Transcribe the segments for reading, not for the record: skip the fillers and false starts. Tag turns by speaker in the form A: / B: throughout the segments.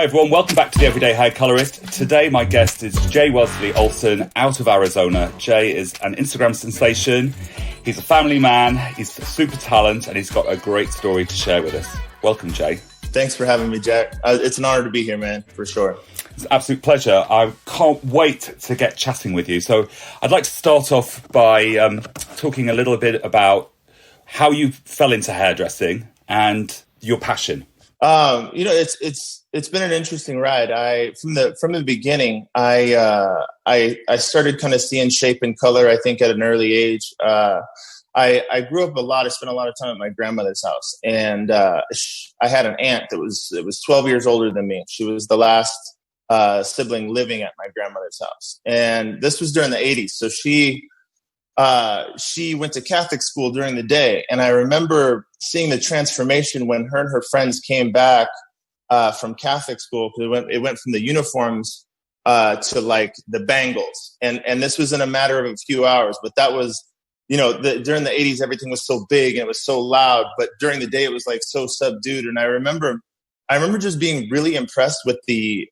A: Hi everyone, welcome back to the Everyday Hair Colorist. Today my guest is Wesley Olson out of Arizona. Jay is an Instagram sensation. He's a family man, he's a super talent, and he's got a great story to share with us. Welcome, Jay.
B: Thanks for having me, Jack. It's an honor to be here, man, for sure.
A: It's an absolute pleasure. I can't wait to get chatting with you. So I'd like to start off by talking a little bit about how you fell into hairdressing and your passion.
B: It's been an interesting ride. From the beginning, I started kind of seeing shape and color, I think, at an early age. I grew up a lot. I spent a lot of time at my grandmother's house, and I had an aunt that was 12 years older than me. She was the last sibling living at my grandmother's house, and this was during the 80s. So she went to Catholic school during the day, and I remember seeing the transformation when her and her friends came back from Catholic school. It went from the uniforms to like the bangles, and this was in a matter of a few hours. But that was, during the 80s, everything was so big and it was so loud. But during the day, it was like so subdued. And I remember just being really impressed with the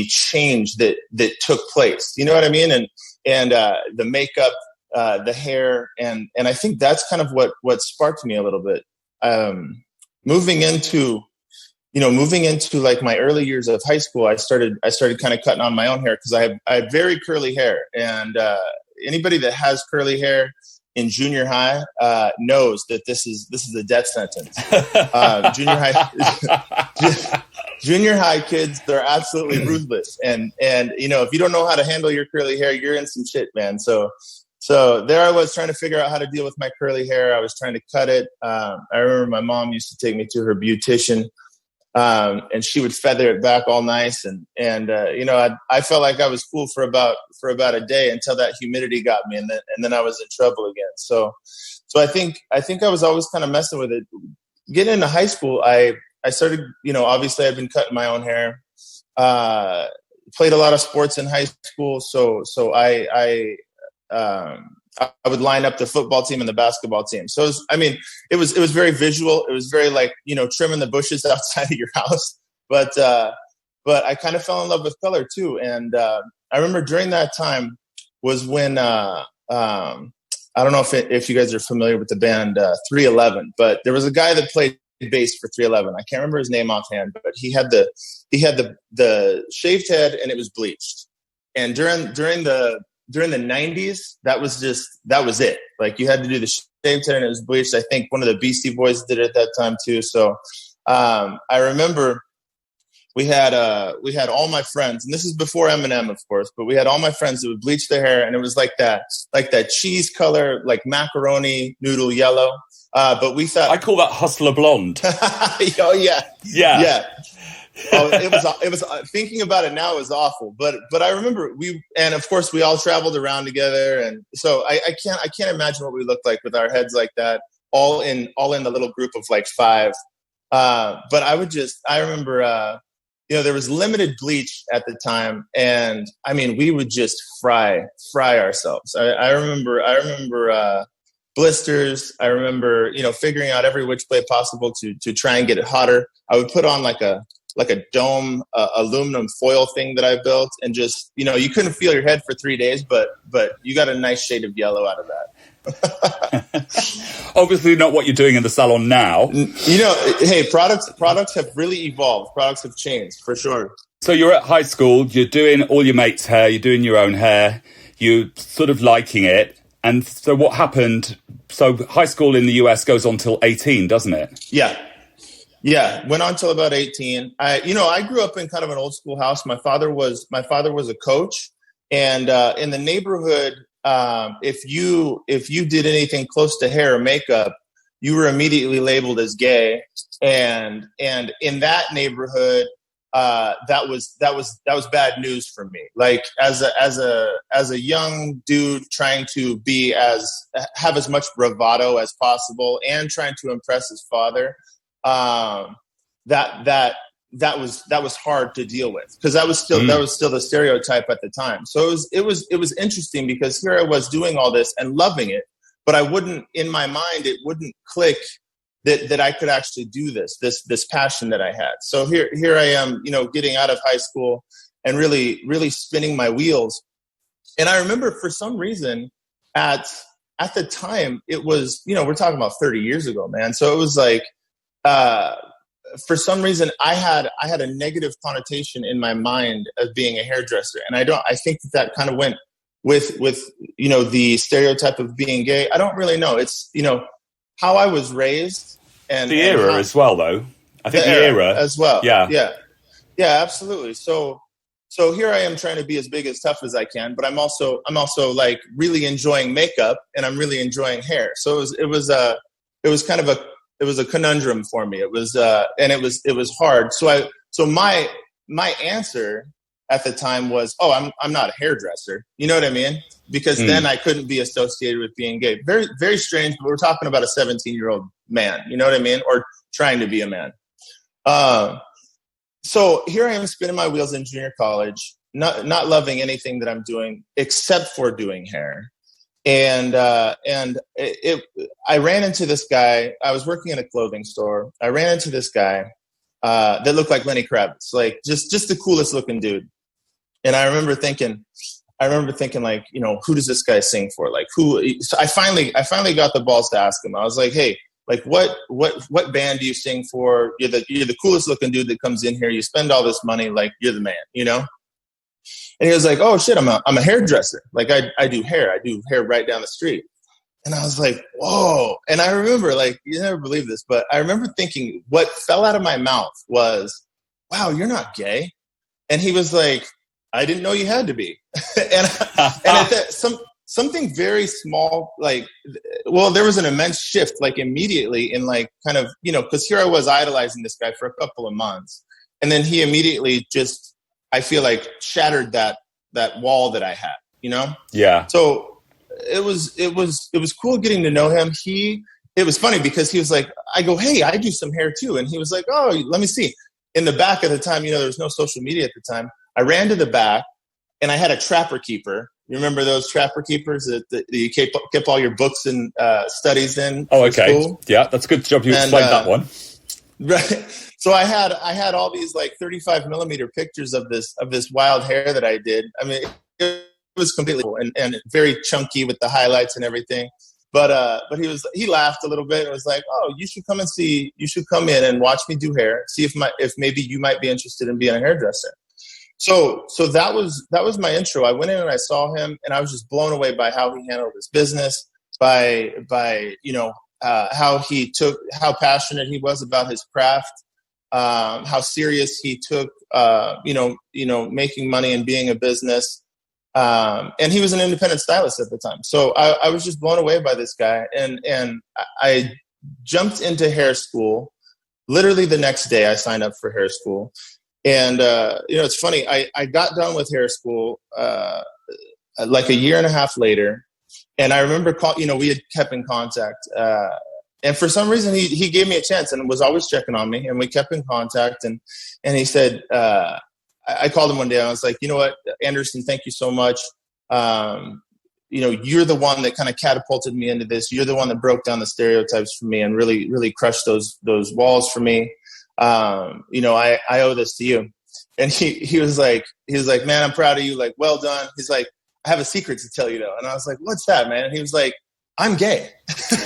B: change that took place. You know what I mean? And the makeup, the hair, and I think that's kind of what sparked me a little bit. Moving into like my early years of high school, I started kind of cutting on my own hair because I have very curly hair, and anybody that has curly hair in junior high knows that this is a death sentence. Junior high kids, they're absolutely ruthless, and if you don't know how to handle your curly hair, you're in some shit, man. So there I was trying to figure out how to deal with my curly hair. I was trying to cut it. I remember my mom used to take me to her beautician, and she would feather it back all nice. And I felt like I was cool for about a day until that humidity got me, and then I was in trouble again. So I think I was always kind of messing with it. Getting into high school, I started, obviously I'd been cutting my own hair, played a lot of sports in high school. So I would line up the football team and the basketball team. So it was very visual. It was very like, trimming the bushes outside of your house. But I kind of fell in love with color too. And I remember during that time was when I don't know if you guys are familiar with the band 311, but there was a guy that played bass for 311. I can't remember his name offhand, but he had the shaved head and it was bleached. And during the 90s, that was it. Like you had to do the shaved head and it was bleached. I think one of the Beastie Boys did it at that time too. So I remember we had all my friends, and this is before Eminem, of course, but we had all my friends that would bleach their hair, and it was like that cheese color, like macaroni noodle yellow. But we thought,
A: I call that hustler blonde.
B: Oh yeah. Oh, it was thinking about it now, it was awful, but I remember and of course we all traveled around together, and so I can't imagine what we looked like with our heads like that, all in the little group of like five. But I remember there was limited bleach at the time, and we would just fry ourselves. I remember blisters. I remember figuring out every which way possible to try and get it hotter. I would put on like a dome aluminum foil thing that I built, and just you couldn't feel your head for 3 days, but you got a nice shade of yellow out of that.
A: Obviously not what you're doing in the salon now.
B: Hey, products have really evolved. Products have changed for sure.
A: So you're at high school, you're doing all your mates' hair, you're doing your own hair, you're sort of liking it. And so what happened? So high school in the US goes on till 18, doesn't it?
B: Yeah, went on till about 18. I grew up in kind of an old school house. My father was a coach, and in the neighborhood, if you did anything close to hair or makeup, you were immediately labeled as gay. And in that neighborhood, that was bad news for me. Like as a young dude trying to have as much bravado as possible and trying to impress his father. That was hard to deal with, because that was still the stereotype at the time. So it was interesting, because here I was doing all this and loving it, but in my mind, it wouldn't click that I could actually do this passion that I had. So here I am, you know, getting out of high school and really spinning my wheels. And I remember for some reason at the time, it was, you know, we're talking about 30 years ago, man. So it was like, for some reason I had a negative connotation in my mind of being a hairdresser. And I think that kind of went with, you know, the stereotype of being gay. I don't really know. It's, you know, how I was raised and
A: the era as well, though. I think the era
B: as well.
A: Yeah,
B: absolutely. So here I am trying to be as big as tough as I can, but I'm also like really enjoying makeup and I'm really enjoying hair. So it was a conundrum for me. It was hard. So my answer at the time was, I'm not a hairdresser. You know what I mean? Because then I couldn't be associated with being gay. Very, very strange, but we're talking about a 17-year-old man. You know what I mean? Or trying to be a man. So here I am spinning my wheels in junior college, not loving anything that I'm doing except for doing hair. And I ran into this guy. I was working in a clothing store. I ran into this guy that looked like Lenny Kravitz, like just the coolest looking dude. And I remember thinking like, you know, who does this guy sing for? Like who? So I finally got the balls to ask him. I was like, hey, like what band do you sing for? You're the coolest looking dude that comes in here. You spend all this money, like you're the man, you know? And he was like, oh shit, I'm a hairdresser. Like I do hair. I do hair right down the street. And I was like, whoa. And I remember, like, you never believe this, but I remember thinking what fell out of my mouth was, wow, you're not gay. And he was like, I didn't know you had to be. and at that, something very small, like, well, there was an immense shift, like immediately in like kind of, you know, because here I was idolizing this guy for a couple of months. And then he immediately just, I feel like, shattered that wall that I had, you know?
A: Yeah.
B: So it was cool getting to know him. It was funny because he was like, I go, hey, I do some hair too. And he was like, oh, let me see. In the back at the time, you know, there was no social media at the time. I ran to the back and I had a trapper keeper. You remember those trapper keepers that you kept all your books and studies in?
A: Oh, okay.
B: School?
A: Yeah, that's a good job you explained that one.
B: Right. So I had all these like 35 millimeter pictures of this wild hair that I did. I mean, it was completely cool and very chunky with the highlights and everything. But he laughed a little bit and was like, oh, you should come in and watch me do hair. See if maybe you might be interested in being a hairdresser. So that was my intro. I went in and I saw him and I was just blown away by how he handled his business, by you know, how passionate he was about his craft, how serious he took, you know, making money and being a business. And he was an independent stylist at the time. So I was just blown away by this guy. And I jumped into hair school. Literally the next day I signed up for hair school. And, you know, it's funny. I got done with hair school like a year and a half later. And I remember, you know, we had kept in contact. And for some reason, he gave me a chance and was always checking on me. And we kept in contact. And he said, I called him one day. And I was like, you know what, Anderson, thank you so much. You know, you're the one that kind of catapulted me into this. You're the one that broke down the stereotypes for me and really, really crushed those walls for me. You know, I owe this to you. And he was like, man, I'm proud of you. Like, well done. He's like, I have a secret to tell you though. And I was like, what's that, man? And he was like, I'm gay. And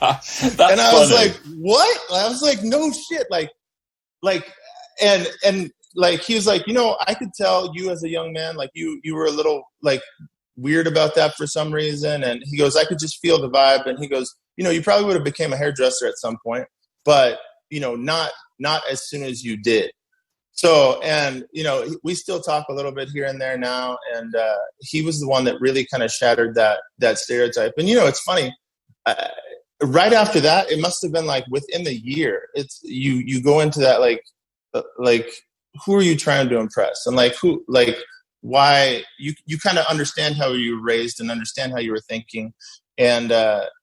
B: I was like, what? I was like, no shit. And like, he was like, you know, I could tell you as a young man, like you were a little like weird about that for some reason. And he goes, I could just feel the vibe. And he goes, you know, you probably would have became a hairdresser at some point, but you know, not as soon as you did. So, and, you know, we still talk a little bit here and there now. And he was the one that really kind of shattered that stereotype. And, you know, it's funny. Right after that, it must have been like within the year. It's you go into that like who are you trying to impress? And why you kind of understand how you were raised and understand how you were thinking. And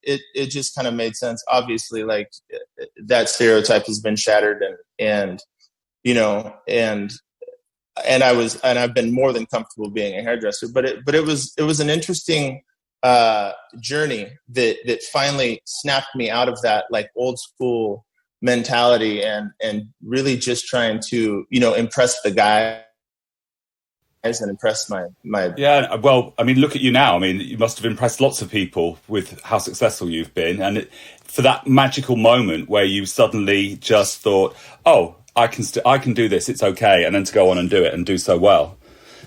B: it just kind of made sense. Obviously, like that stereotype has been shattered and you know, and I've been more than comfortable being a hairdresser, but it was an interesting journey that finally snapped me out of that like old school mentality and really just trying to, impress the guys and impress my.
A: Yeah, well, I mean, look at you now. I mean, you must have impressed lots of people with how successful you've been. And for that magical moment where you suddenly just thought, oh, I can do this, it's okay. And then to go on and do it and do so well.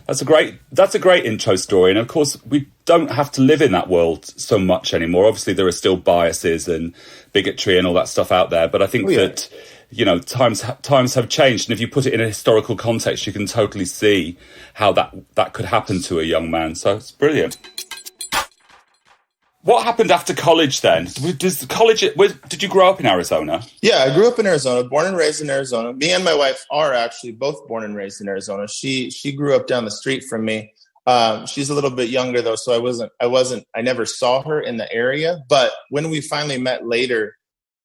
A: That's a great intro story. And of course, we don't have to live in that world so much anymore. Obviously, there are still biases and bigotry and all that stuff out there. But I think that, times have changed. And if you put it in a historical context, you can totally see how that could happen to a young man. So it's brilliant. What happened after college then? Did you grow up in Arizona?
B: Yeah, I grew up in Arizona, born and raised in Arizona. Me and my wife are actually both born and raised in Arizona. She grew up down the street from me. She's a little bit younger though, so I never saw her in the area. But when we finally met later,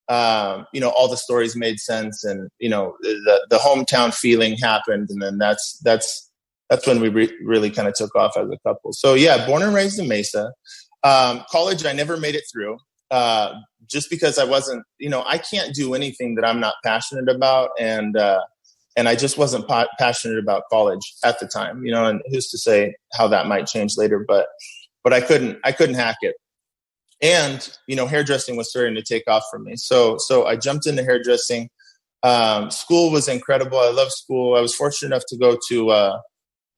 B: all the stories made sense, and the hometown feeling happened, and then that's when we really kind of took off as a couple. So yeah, born and raised in Mesa. College, I never made it through, just because I wasn't, I can't do anything that I'm not passionate about. And I just wasn't passionate about college at the time, and who's to say how that might change later, but I couldn't hack it. And, hairdressing was starting to take off for me. So I jumped into hairdressing. School was incredible. I love school. I was fortunate enough to go to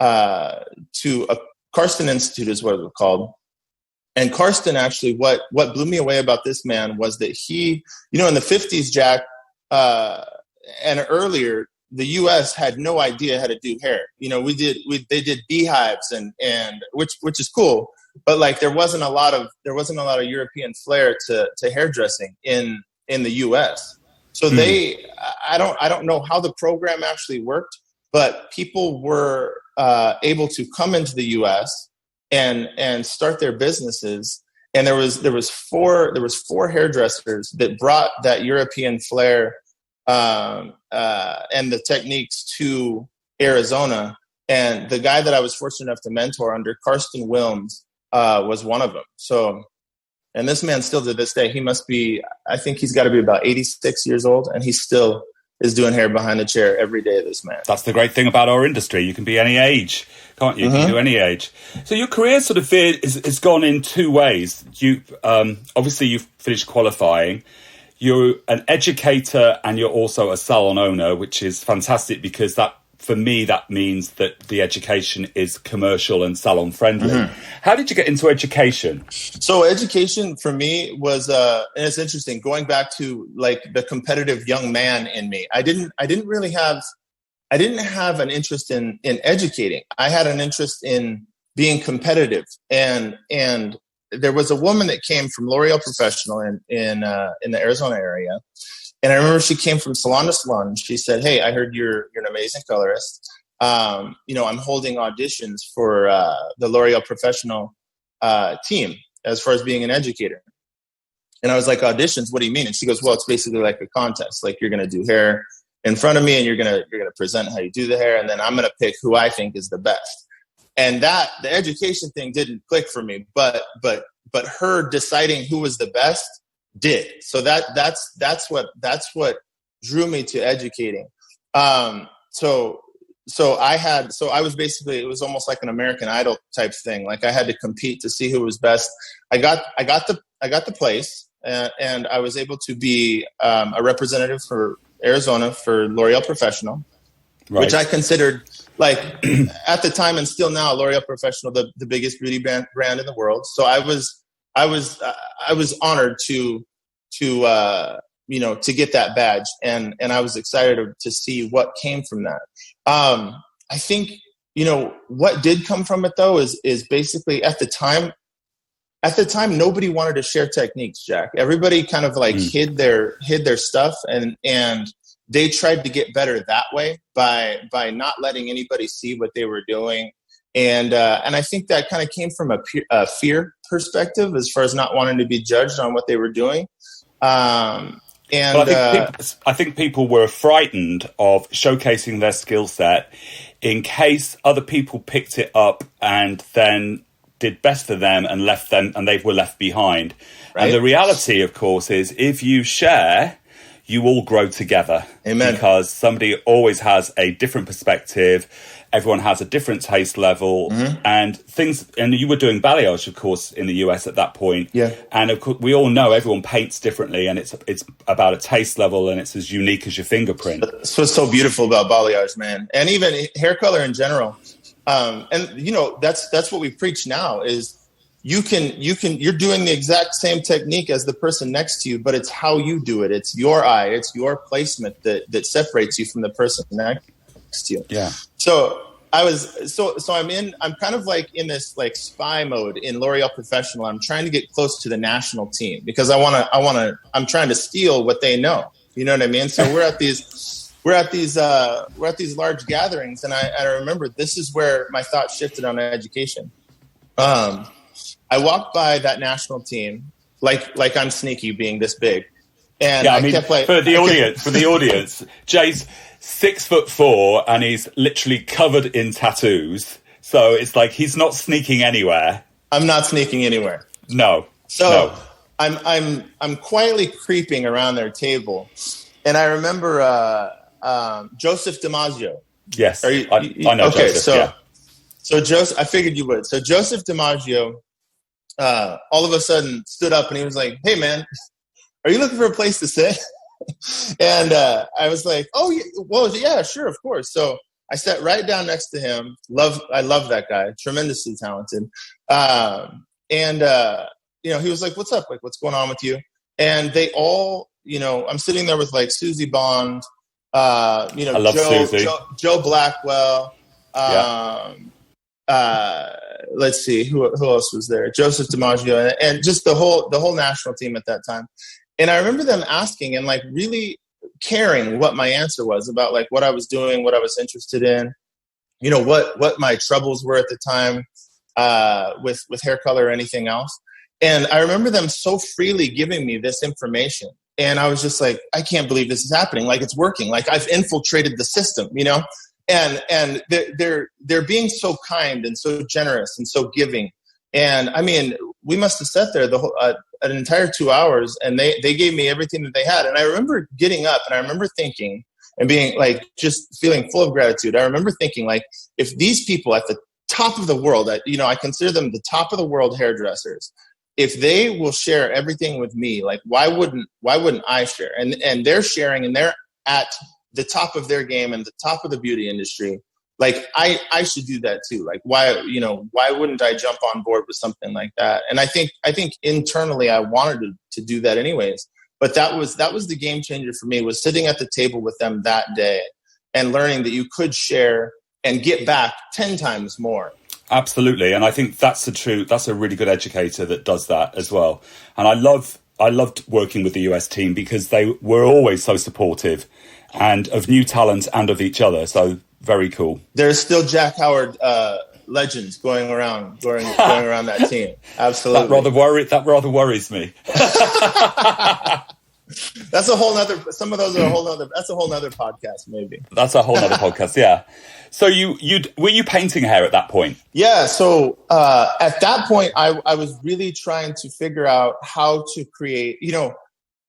B: a Karsten Institute is what it was called. And Karsten, actually, what blew me away about this man was that he, in the 50s, Jack, and earlier, the U.S. had no idea how to do hair. They did beehives and which is cool, but like there wasn't a lot of European flair to hairdressing in the U.S. So I don't know how the program actually worked, but people were able to come into the U.S. and start their businesses, and there was four hairdressers that brought that European flair and the techniques to Arizona. And the guy that I was fortunate enough to mentor under, Karsten Wilms, was one of them. So, and this man still to this day, I think he's got to be about 86 years old, and he still is doing hair behind the chair every day, this man.
A: That's the great thing about our industry. You can be any age, can't you? You can do any age. So your career sort of has gone in two ways. Obviously you've finished qualifying. You're an educator and you're also a salon owner, which is fantastic because for me, that means that the education is commercial and salon friendly. Mm-hmm. How did you get into education?
B: So education for me was, and it's interesting, going back to like the competitive young man in me. I didn't have an interest in educating. I had an interest in being competitive. And there was a woman that came from L'Oreal Professional in the Arizona area. And I remember she came from salon to salon. She said, "Hey, I heard you're an amazing colorist. I'm holding auditions for the L'Oreal Professional team as far as being an educator." And I was like, "Auditions? What do you mean?" And she goes, "Well, it's basically like a contest. Like you're going to do hair in front of me, and you're going to present how you do the hair, and then I'm going to pick who I think is the best." And the education thing didn't click for me, but her deciding who was the best did. So that's what drew me to educating. So I was basically, it was almost like an American Idol type thing. Like I had to compete to see who was best. I got the place, and I was able to be a representative for Arizona for L'Oreal Professional, right, which I considered, like at the time and still now, L'Oreal Professional, the biggest beauty brand in the world. So I was honored to get that badge, and I was excited to see what came from that. I think, what did come from it though is basically at the time, nobody wanted to share techniques, Jack. Everybody kind of like hid their stuff, and they tried to get better that way by not letting anybody see what they were doing. And I think that kind of came from a fear perspective as far as not wanting to be judged on what they were doing. I
A: think people were frightened of showcasing their skill set in case other people picked it up and then did best for them and left them, and they were left behind.
B: Right.
A: And the reality, of course, is if you share, you all grow together.
B: Amen.
A: Because somebody always has a different perspective. Everyone has a different taste level, and things. And you were doing balayage, of course, in the US at that point.
B: Yeah.
A: And of course, we all know everyone paints differently, and it's about a taste level, and it's as unique as your fingerprint.
B: That's what's so beautiful about balayage, man, and even hair color in general. And you know, that's what we preach now is you're doing the exact same technique as the person next to you, but it's how you do it. It's your eye, it's your placement that separates you from the person next to you.
A: Yeah.
B: So I'm kind of like in this like spy mode in L'Oreal Professional. I'm trying to get close to the national team because I'm trying to steal what they know. You know what I mean? So we're at these large gatherings, and I remember this is where my thought shifted on education. I walked by that national team like I'm sneaky being this big. And
A: yeah, I mean, kept like, for the audience, Jay's 6'4" and he's literally covered in tattoos. So it's like he's not sneaking anywhere.
B: I'm not sneaking anywhere.
A: No.
B: So
A: no.
B: I'm quietly creeping around their table, and I remember Joseph DiMaggio.
A: Yes, I know.
B: Okay,
A: Joseph,
B: so Joseph, I figured you would. So Joseph DiMaggio, all of a sudden stood up and he was like, "Hey, man, are you looking for a place to sit?" And I was like, "Oh, yeah, sure, of course." So I sat right down next to him. I love that guy, tremendously talented. And he was like, "What's up? Like, what's going on with you?" And they all, I'm sitting there with like Susie Bond, I love Susie. Joe Blackwell. Let's see who else was there. Joseph DiMaggio, and just the whole national team at that time. And I remember them asking and like really caring what my answer was about like what I was doing, what I was interested in, what my troubles were at the time with hair color or anything else. And I remember them so freely giving me this information. And I was just like, I can't believe this is happening. Like it's working. Like I've infiltrated the system, and they're being so kind and so generous and so giving. And I mean, we must have sat there the whole an entire 2 hours, and they gave me everything that they had. And I remember getting up, and I remember thinking and being like, just feeling full of gratitude. I remember thinking like, if these people at the top of the world, I consider them the top of the world hairdressers, if they will share everything with me, like why wouldn't I share? And they're sharing, and they're at the top of their game and the top of the beauty industry. Like I should do that too. Like why wouldn't I jump on board with something like that? And I think internally I wanted to do that anyways. But that was the game changer for me, was sitting at the table with them that day and learning that you could share and get back 10 times more.
A: Absolutely. And I think that's a really good educator that does that as well. And I loved working with the US team because they were always so supportive and of new talent and of each other. So very cool.
B: There's still Jack Howard legends going around that team. Absolutely.
A: That rather worries me.
B: That's a whole nother. Some of those are that's a whole nother podcast, maybe.
A: That's a whole nother podcast. Yeah. So were you painting hair at that point?
B: Yeah. So at that point, I was really trying to figure out how to create.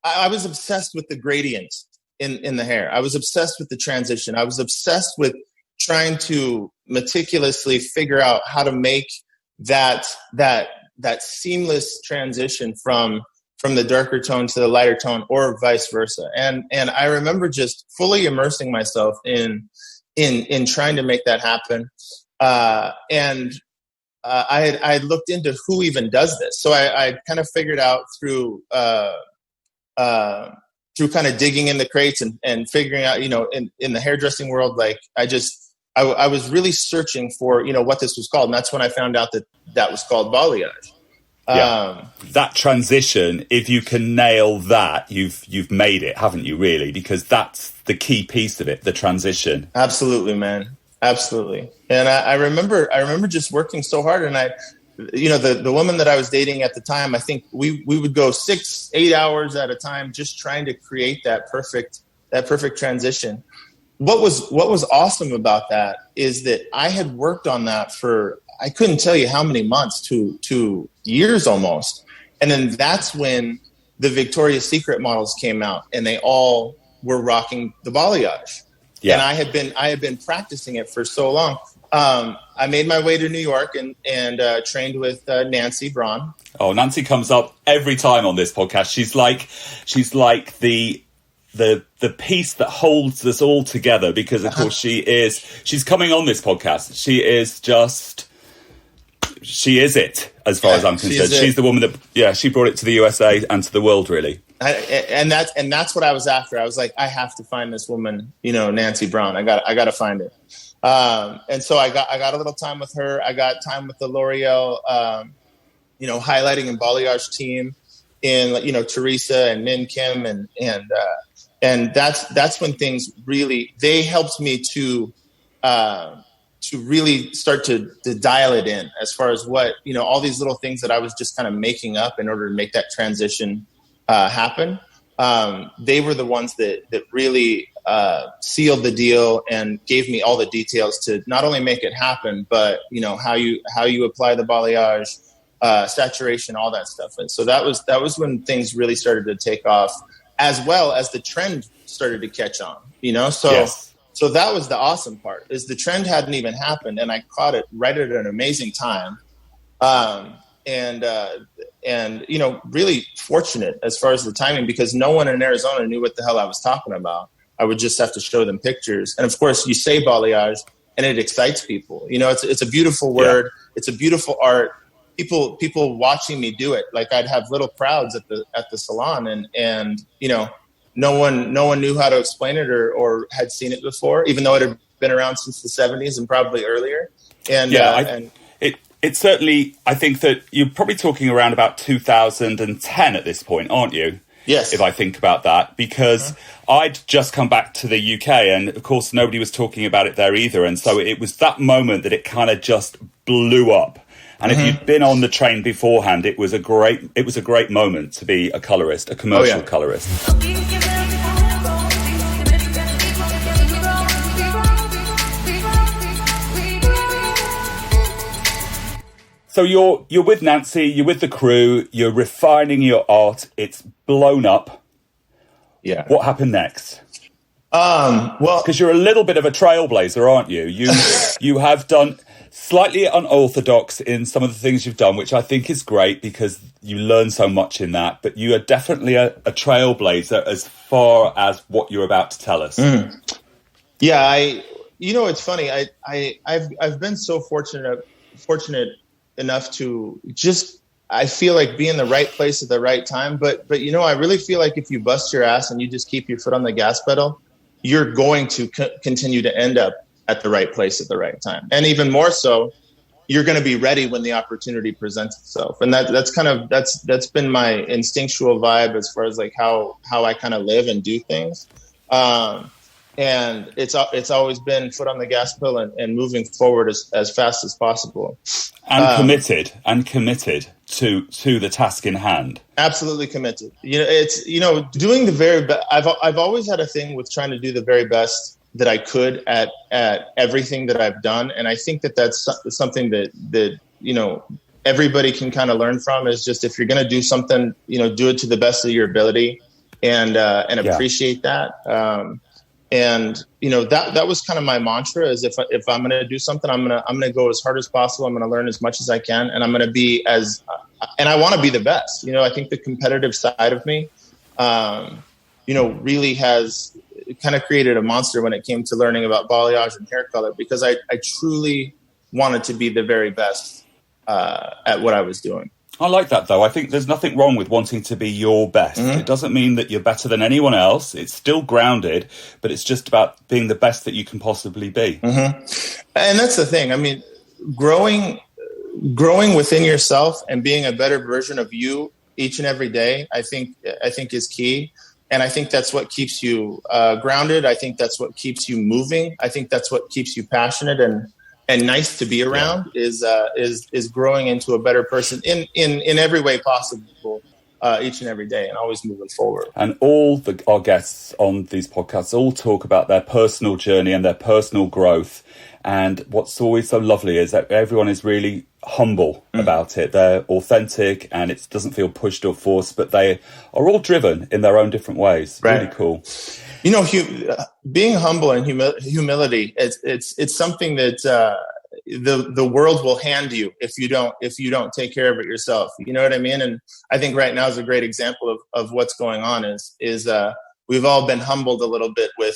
B: I was obsessed with the gradients in the hair. I was obsessed with the transition. I was obsessed with trying to meticulously figure out how to make that seamless transition from the darker tone to the lighter tone, or vice versa. And I remember just fully immersing myself in trying to make that happen. I had looked into who even does this. So I kind of figured out through kind of digging in the crates and figuring out, in the hairdressing world, like I was really searching for, what this was called. And that's when I found out that was called balayage.
A: Yeah. That transition, if you can nail that, you've made it, haven't you, really? Because that's the key piece of it, the transition.
B: Absolutely, man. Absolutely. And I remember just working so hard, and the woman that I was dating at the time, I think we would go 6-8 hours at a time just trying to create that perfect transition. What was awesome about that is that I had worked on that for I couldn't tell you how many months to years almost. And then that's when the Victoria's Secret models came out, and they all were rocking the balayage. Yeah. And I had been practicing it for so long. I made my way to New York and trained with Nancy Braun.
A: Oh, Nancy comes up every time on this podcast. She's like the piece that holds us all together, because of course she's coming on this podcast. She is it, as far as I'm concerned. She's the woman that, she brought it to the USA and to the world, really.
B: And that's what I was after. I was like, I have to find this woman, Nancy Braun. I got to find her. And so I got a little time with her. I got time with the L'Oreal, highlighting and balayage team in, Teresa and Min Kim. And that's when things really, they helped me to really start to dial it in, as far as what, all these little things that I was just kind of making up in order to make that transition happen. They were the ones that really sealed the deal and gave me all the details to not only make it happen, but how you apply the balayage, saturation, all that stuff. And so that was when things really started to take off, as well as the trend started to catch on. So that was the awesome part, is the trend hadn't even happened, and I caught it right at an amazing time. And really fortunate as far as the timing, because no one in Arizona knew what the hell I was talking about. I would just have to show them pictures. And of course you say balayage and it excites people. It's a beautiful word. Yeah. It's a beautiful art. People watching me do it. Like, I'd have little crowds at the salon, and no one knew how to explain it or had seen it before, even though it had been around since the 70s and probably earlier. And
A: It's certainly, I think that you're probably talking around about 2010 at this point, aren't you?
B: Yes.
A: If I think about that, because I'd just come back to the UK, and of course nobody was talking about it there either. And so it was that moment that it kind of just blew up. And if you'd been on the train beforehand, it was a great moment to be a colorist, a commercial colorist. So you're with Nancy, you're with the crew, you're refining your art. It's blown up.
B: Yeah.
A: What happened next?
B: Well,
A: because you're a little bit of a trailblazer, aren't you? You have done slightly unorthodox in some of the things you've done, which I think is great because you learn so much in that. But you are definitely a trailblazer as far as what you're about to tell us.
B: Yeah, it's funny. I've been so fortunate enough to just, I feel like, be in the right place at the right time. But I really feel like if you bust your ass and you just keep your foot on the gas pedal, you're going to continue to end up at the right place at the right time. And even more so, you're going to be ready when the opportunity presents itself. And that's been my instinctual vibe as far as like how I kind of live and do things. And it's always been foot on the gas pedal and moving forward as fast as possible.
A: And committed to the task in hand. Absolutely
B: committed. It's doing the very best. I've always had a thing with trying to do the very best that I could at everything that I've done, and I think that's something that everybody can kind of learn from. Is just, if you're going to do something, do it to the best of your ability, and appreciate that. And that was kind of my mantra, is if I'm going to do something, I'm going to go as hard as possible. I'm going to learn as much as I can, and I'm going to be and I want to be the best. I think the competitive side of me, really has kind of created a monster when it came to learning about balayage and hair color, because I truly wanted to be the very best at what I was doing.
A: I like that, though. I think there's nothing wrong with wanting to be your best. Mm-hmm. It doesn't mean that you're better than anyone else. It's still grounded, but it's just about being the best that you can possibly be.
B: Mm-hmm. And that's the thing. I mean, growing within yourself and being a better version of you each and every day, I think is key. And I think that's what keeps you grounded. I think that's what keeps you moving. I think that's what keeps you passionate and nice to be around. Is growing into a better person in every way possible each and every day, and always moving forward.
A: And all our guests on these podcasts all talk about their personal journey and their personal growth. And what's always so lovely is that everyone is really humble about it. They're authentic, and it doesn't feel pushed or forced, but they are all driven in their own different ways.
B: Right.
A: Really cool.
B: You know, being humble and humility, it's something that the world will hand you if you don't take care of it yourself. You know what I mean? And I think right now is a great example of what's going on. Is we've all been humbled a little bit with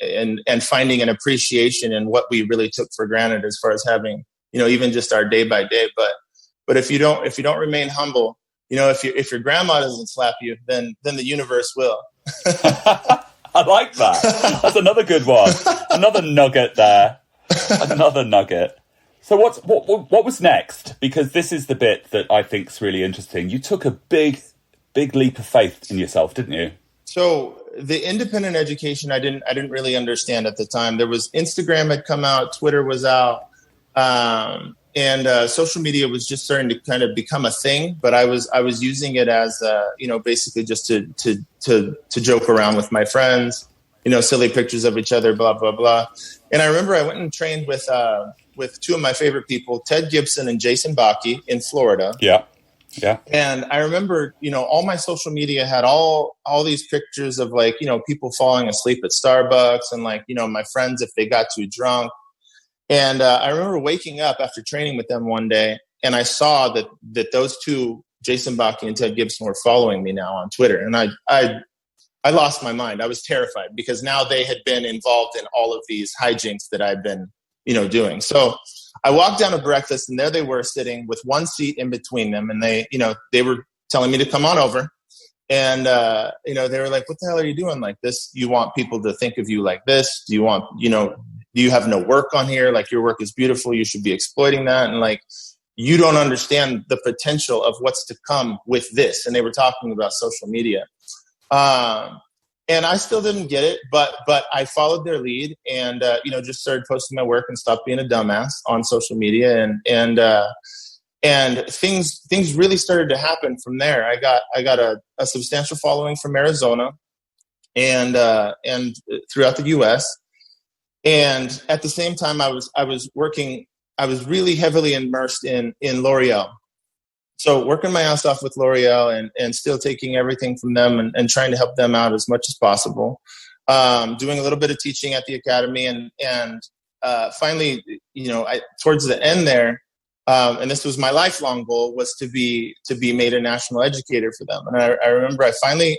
B: and finding an appreciation in what we really took for granted, as far as having, you know, even just our day by day. But if you don't remain humble, you know, if your grandma doesn't slap you, then the universe will.
A: I like that. That's another good one. Another nugget there. Another nugget. So what was next? Because this is the bit that I think is really interesting. You took a big leap of faith in yourself, didn't you?
B: So the independent education, I didn't really understand at the time. There was Instagram had come out, Twitter was out, and social media was just starting to kind of become a thing. But I was using it as you know, basically just to joke around with my friends, you know, silly pictures of each other, blah blah blah. And I remember I went and trained with two of my favorite people, Ted Gibson and Jason Bakke in Florida.
A: Yeah. Yeah.
B: And I remember, you know, all my social media had all these pictures of, like, you know, people falling asleep at Starbucks, and, like, you know, my friends if they got too drunk. And I remember waking up after training with them one day, and I saw that those two, Jason Bakke and Ted Gibson, were following me now on Twitter. And I lost my mind. I was terrified, because now they had been involved in all of these hijinks that I've been, you know, doing. So I walked down to breakfast, and there they were sitting with one seat in between them. And they, you know, they were telling me to come on over. And, you know, they were like, what the hell are you doing like this? You want people to think of you like this? Do you want, you know, do you have no work on here? Like, your work is beautiful. You should be exploiting that. And, like, you don't understand the potential of what's to come with this. And they were talking about social media. And I still didn't get it, but I followed their lead, and you know, just started posting my work and stopped being a dumbass on social media, and things really started to happen from there. I got a substantial following from Arizona, and throughout the U.S. And at the same time, I was really heavily immersed in L'Oreal. So working my ass off with L'Oreal and still taking everything from them and trying to help them out as much as possible. Doing a little bit of teaching at the academy, and finally, you know, towards the end there, and this was my lifelong goal, was to be made a national educator for them. And I remember I finally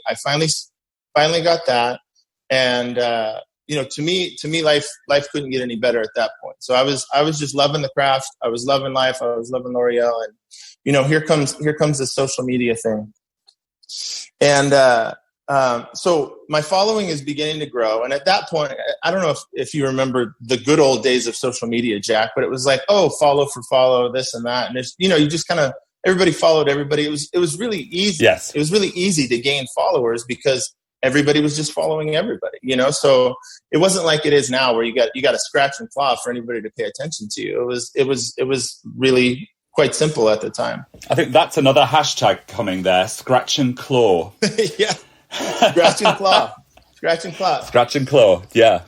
B: got that, and you know, to me, life couldn't get any better at that point. So I was just loving the craft. I was loving life. I was loving L'Oreal, and you know, here comes the social media thing. And so my following is beginning to grow. And at that point, I don't know if you remember the good old days of social media, Jack, but it was like, oh, follow for follow, this and that. And it's, you know, you just kind of, everybody followed everybody. It was really easy.
A: Yes.
B: It was really easy to gain followers because everybody was just following everybody, you know? So it wasn't like it is now where you got to scratch and claw for anybody to pay attention to you. It was really quite simple at the time.
A: I think that's another hashtag coming there. Scratch and claw.
B: Yeah. Scratch and claw. Scratch and claw.
A: Scratch and claw. Yeah.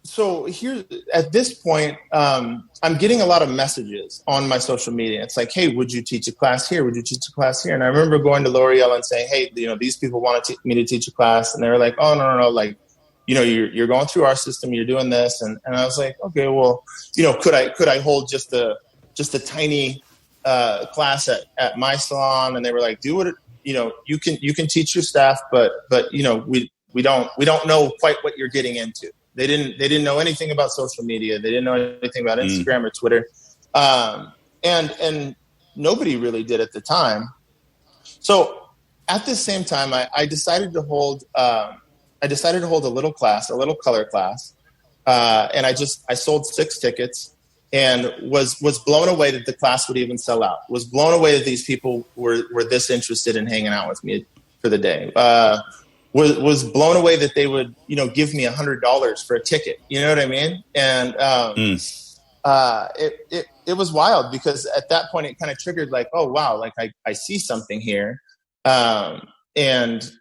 B: So here at this point, I'm getting a lot of messages on my social media. It's like, hey, would you teach a class here? Would you teach a class here? And I remember going to L'Oreal and saying, hey, you know, these people want me to teach a class. And they were like, oh, no. Like, you know, you're going through our system, you're doing this. And I was like, okay, well, you know, could I hold just a tiny class at my salon? And they were like, do what, you know, you can teach your staff, but you know, we don't know quite what you're getting into. They didn't know anything about social media. They didn't know anything about Instagram or Twitter. And nobody really did at the time. So at the same time, I decided to hold a little class, a little color class. And I sold 6 tickets and was blown away that the class would even sell out. Was blown away that these people were this interested in hanging out with me for the day. Was blown away that they would, you know, give me $100 for a ticket. You know what I mean? And it was wild because at that point it kind of triggered like, oh wow, like I see something here, and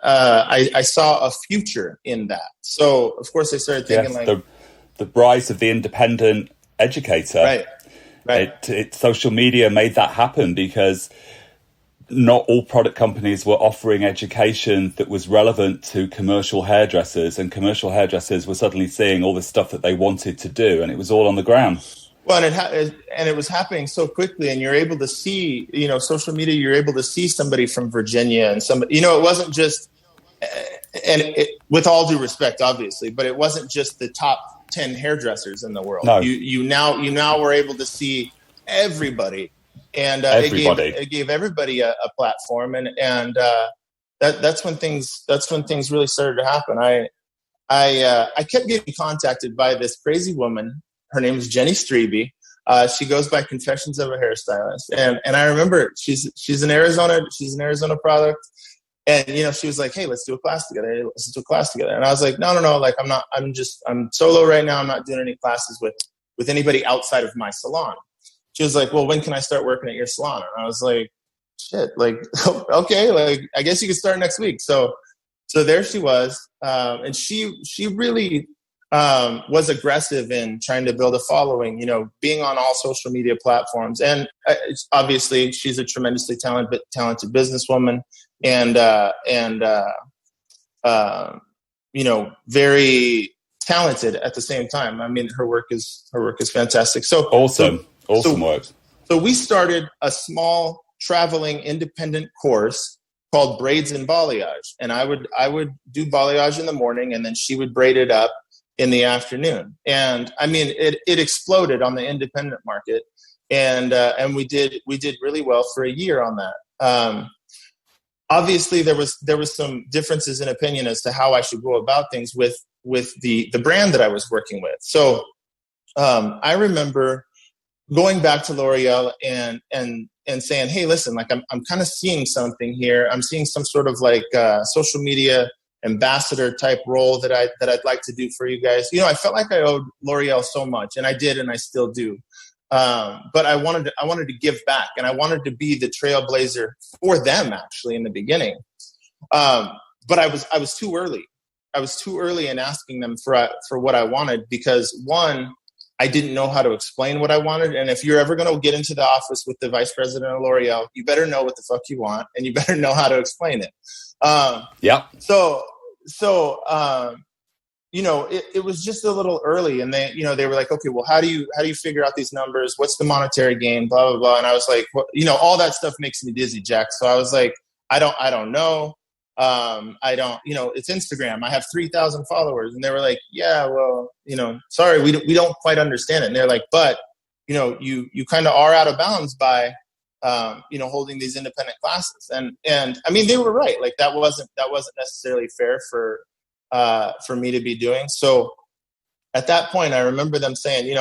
B: I saw a future in that. So of course I started thinking
A: the rise of the independent educator.
B: Right.
A: Social media made that happen because not all product companies were offering education that was relevant to commercial hairdressers, and commercial hairdressers were suddenly seeing all the stuff that they wanted to do, and it was all on the ground.
B: Well, and it was happening so quickly, and you're able to see, social media, you're able to see somebody from Virginia and somebody, it wasn't just, with all due respect, obviously, but it wasn't just the top 10 hairdressers in the world.
A: No.
B: You now were able to see everybody. And it gave everybody a platform, and that's when things really started to happen. I kept getting contacted by this crazy woman. Her name is Jenny Strebe. She goes by Confessions of a Hairstylist, and I remember she's in Arizona. She's an Arizona product, and she was like, "Hey, let's do a class together. And I was like, "No. Like, I'm solo right now. I'm not doing any classes with anybody outside of my salon." She was like, "Well, when can I start working at your salon?" And I was like, "Shit, like, okay, like, I guess you can start next week." So there she was. And she really was aggressive in trying to build a following, being on all social media platforms. And obviously she's a tremendously talented businesswoman and very talented at the same time. I mean, her work is fantastic. So
A: awesome work.
B: So we started a small traveling independent course called Braids and Balayage. And I would do balayage in the morning, and then she would braid it up in the afternoon. And I mean, it exploded on the independent market. And we did really well for a year on that. Obviously there was some differences in opinion as to how I should go about things with the brand that I was working with. So I remember going back to L'Oreal and saying, "Hey, listen, like I'm kind of seeing something here. I'm seeing some sort of like social media ambassador type role that I'd like to do for you guys." I felt like I owed L'Oreal so much, and I did, and I still do. But I wanted to give back, and I wanted to be the trailblazer for them actually in the beginning. But I was too early. I was too early in asking them for what I wanted, because one, I didn't know how to explain what I wanted. And if you're ever going to get into the office with the vice president of L'Oreal, you better know what the fuck you want, and you better know how to explain it. It was just a little early, and they were like, "Okay, well, how do you figure out these numbers? What's the monetary gain? Blah, blah, blah." And I was like, well, all that stuff makes me dizzy, Jack. So I was like, I don't know. It's Instagram. I have 3,000 followers. And they were like, "Yeah, well, sorry, we don't quite understand it." And they're like, "But, you kind of are out of bounds by, holding these independent classes." And I mean, they were right. Like that wasn't necessarily fair for me to be doing. So at that point, I remember them saying,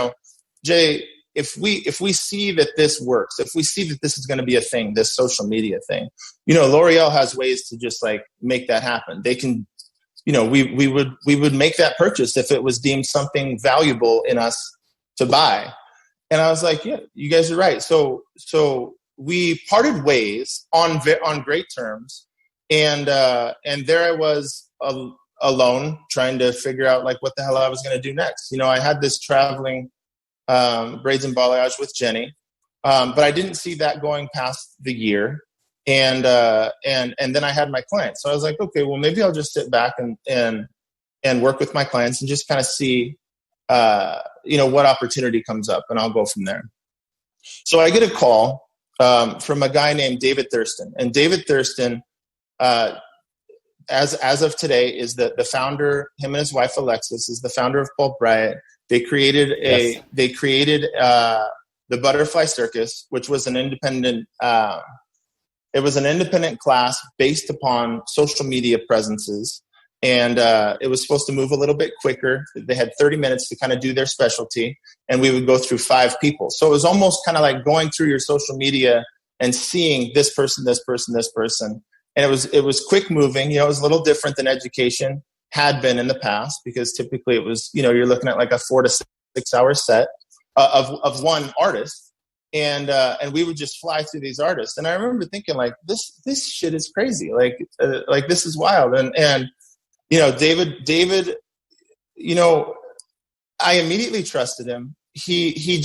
B: "Jay, if we see that this works, if we see that this is going to be a thing, this social media thing, L'Oreal has ways to just like make that happen. They can, we would make that purchase if it was deemed something valuable in us to buy." And I was like, "Yeah, you guys are right." So we parted ways on great terms. And there I was alone trying to figure out like what the hell I was going to do next. I had this traveling braids and balayage with Jenny, but I didn't see that going past the year. And then I had my clients. So I was like, okay, well, maybe I'll just sit back and work with my clients and just kind of see, what opportunity comes up, and I'll go from there. So I get a call from a guy named David Thurston, and David Thurston, as of today, is the founder. Him and his wife Alexis is the founder of Pulp, Riot. They created the Butterfly Circus, which was an independent. It was an independent class based upon social media presences, and it was supposed to move a little bit quicker. They had 30 minutes to kind of do their specialty, and we would go through 5 people. So it was almost kind of like going through your social media and seeing this person, this person, this person. And it was quick moving. It was a little different than education had been in the past, because typically it was, you're looking at like a 4 to 6 hour set of one artist. And we would just fly through these artists. And I remember thinking like, this shit is crazy. Like this is wild. And David, I immediately trusted him. He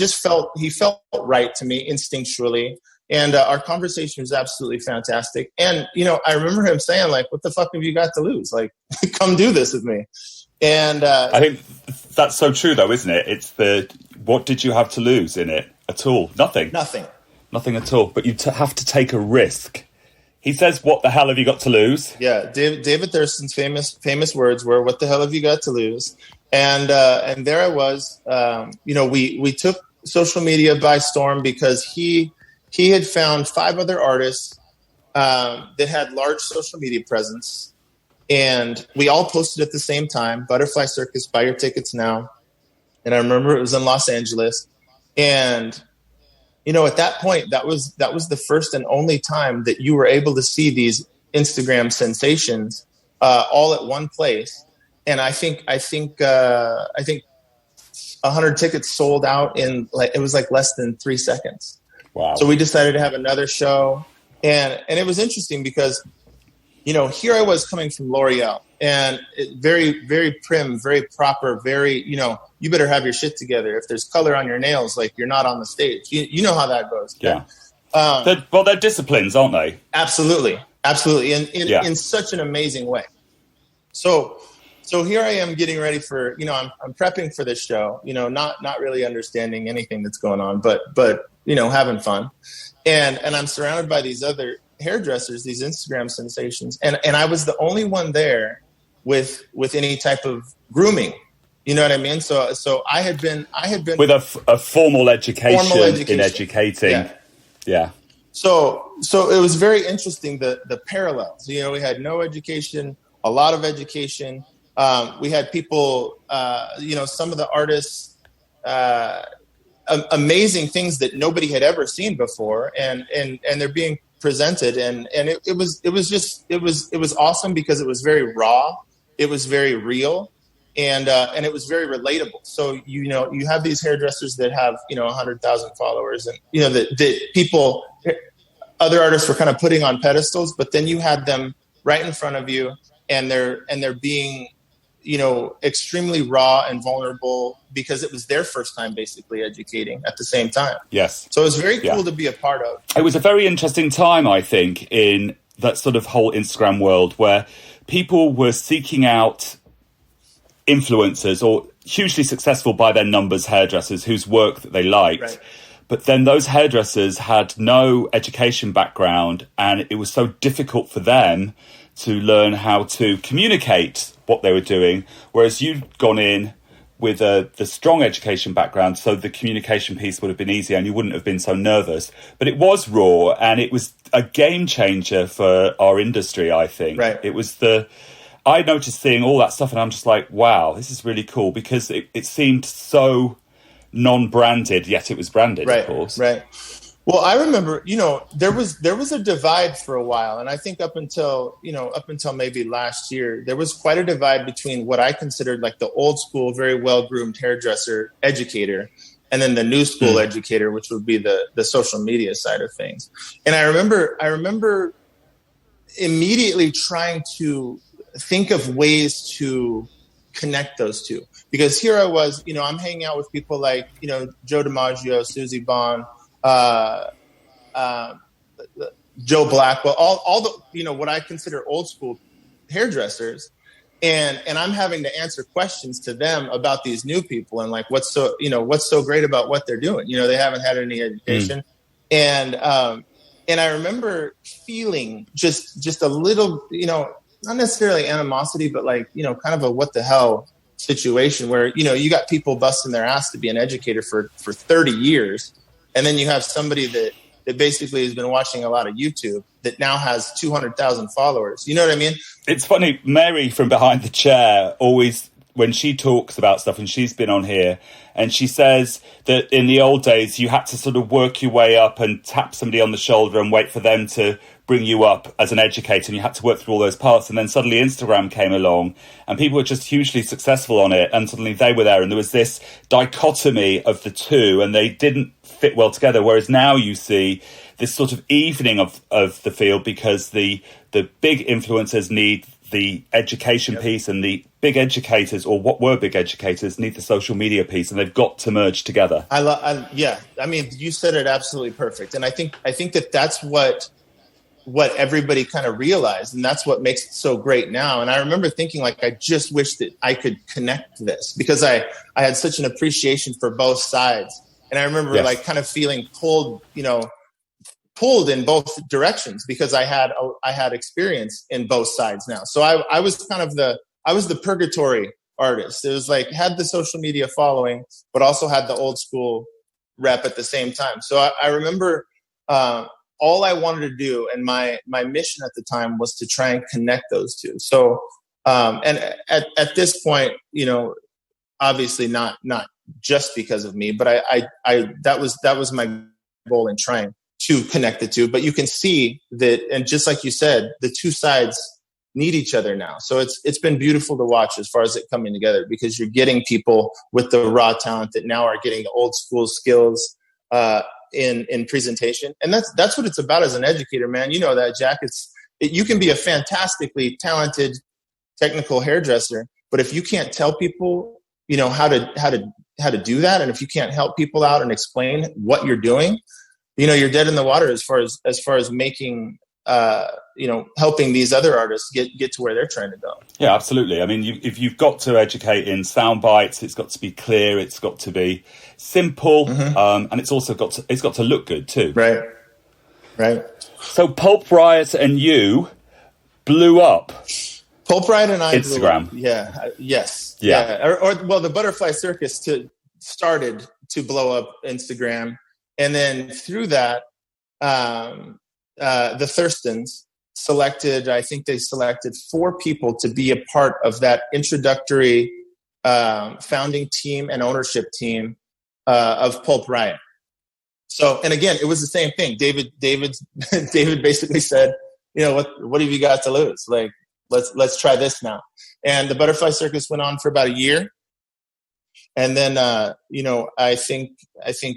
B: felt right to me instinctually. And our conversation was absolutely fantastic. And, I remember him saying, like, what the fuck have you got to lose? Like, come do this with me. And
A: I think that's so true, though, isn't it? It's what did you have to lose in it at all? Nothing. Nothing at all. But you have to take a risk. He says, what the hell have you got to lose?
B: Yeah, David Thurston's famous words were, what the hell have you got to lose? And there I was. We took social media by storm because he had found 5 other artists that had large social media presence. And we all posted at the same time, Butterfly Circus, buy your tickets now. And I remember it was in Los Angeles. And, at that point, that was the first and only time that you were able to see these Instagram sensations all at one place. And I think 100 tickets sold out in it was less than 3 seconds.
A: Wow.
B: So we decided to have another show. And it was interesting because, here I was coming from L'Oreal and very, very prim, very proper, very, you better have your shit together. If there's color on your nails, you're not on the stage. You know how that goes.
A: Yeah. They're disciplines, aren't they?
B: Absolutely. Absolutely. In such an amazing way. So here I am getting ready for, I'm prepping for this show, not really understanding anything that's going on, but having fun. And I'm surrounded by these other hairdressers, these Instagram sensations. And I was the only one there with any type of grooming. You know what I mean? So I had been
A: with a formal education in educating. Yeah. So it was very interesting, the parallels. We had no education, a lot of education. We had people, some of the artists, amazing things that nobody had ever seen before, and they're being presented, and it was awesome because it was very raw, it was very real, and it was very relatable. So you have these hairdressers that have 100,000 followers, and that people, other artists were kind of putting on pedestals, but then you had them right in front of you, and they're being extremely raw and vulnerable because it was their first time basically educating at the same time. Yes.
B: So it was very cool to be a part of.
A: It was a very interesting time, I think, in that sort of whole Instagram world where people were seeking out influencers or hugely successful by their numbers hairdressers whose work that they liked.
B: Right.
A: But then those hairdressers had no education background, and it was so difficult for them to learn how to communicate what they were doing, whereas you'd gone in with the strong education background, so the communication piece would have been easier and you wouldn't have been so nervous. But it was raw, and it was a game changer for our industry, I think.
B: Right.
A: It was I noticed seeing all that stuff, and I'm just like, wow, this is really cool, because it seemed so non-branded, yet it was branded,
B: right,
A: of course.
B: Right. Well, I remember, there was a divide for a while, and I think up until maybe last year, there was quite a divide between what I considered like the old school, very well groomed hairdresser educator, and then the new school educator, which would be the social media side of things. And I remember immedially trying to think of ways to connect those two, because here I was, I'm hanging out with people like Joe DiMaggio, Susie Bond, Joe Blackwell, all the what I consider old school hairdressers, and I'm having to answer questions to them about these new people and like what's so great about what they're doing. They haven't had any education, and I remember feeling just a little not necessarily animosity, but like kind of a what the hell situation where you got people busting their ass to be an educator for 30 years. And then you have somebody that basically has been watching a lot of YouTube that now has 200,000 followers. You know what I mean?
A: It's funny, Mary from behind the chair always, when she talks about stuff, and she's been on here, and she says that in the old days, you had to sort of work your way up and tap somebody on the shoulder and wait for them to bring you up as an educator, and you had to work through all those parts. And then suddenly Instagram came along, and people were just hugely successful on it, and suddenly they were there, and there was this dichotomy of the two, and they didn't fit well together. Whereas now you see this sort of evening of the field, because the big influencers need the education piece, and the big educators, or what were big educators, need the social media piece, and they've got to merge together.
B: Yeah. I mean, you said it absolutely perfect. And I think that that's what everybody kind of realized. And that's what makes it so great now. And I remember thinking, like, I just wish that I could connect this, because I had such an appreciation for both sides. And I remember like kind of feeling pulled in both directions, because I had experience in both sides now. So I was kind of the purgatory artist. It was like, had the social media following, but also had the old school rep at the same time. So I remember all I wanted to do, and my mission at the time, was to try and connect those two. So and at this point, obviously not just because of me, but I that was my goal in trying to connect the two. But you can see that, and just like you said, the two sides need each other now. So it's been beautiful to watch as far as it coming together, because you're getting people with the raw talent that now are getting the old school skills in presentation. And that's what it's about as an educator, man. You know that, Jack. You can be a fantastically talented technical hairdresser, but if you can't tell people, how to do that, and if you can't help people out and explain what you're doing, you're dead in the water as far as making helping these other artists get to where they're trying to go.
A: Yeah, absolutely. I mean, if you've got to educate in sound bites, it's got to be clear, it's got to be simple, and it's also got to look good too.
B: Right.
A: So Pulp, Riot, and you blew up.
B: Pulp, Riot, and I
A: Instagram.
B: Blew up. Yeah. Yes.
A: Yeah.
B: Or the Butterfly Circus started to blow up Instagram, and then through that, the Thurstons selected 4 people to be a part of that introductory founding team and ownership team of Pulp Riot. So, and again, it was the same thing. David basically said, what have you got to lose? Like, let's try this now. And the Butterfly Circus went on for about a year. And then, I think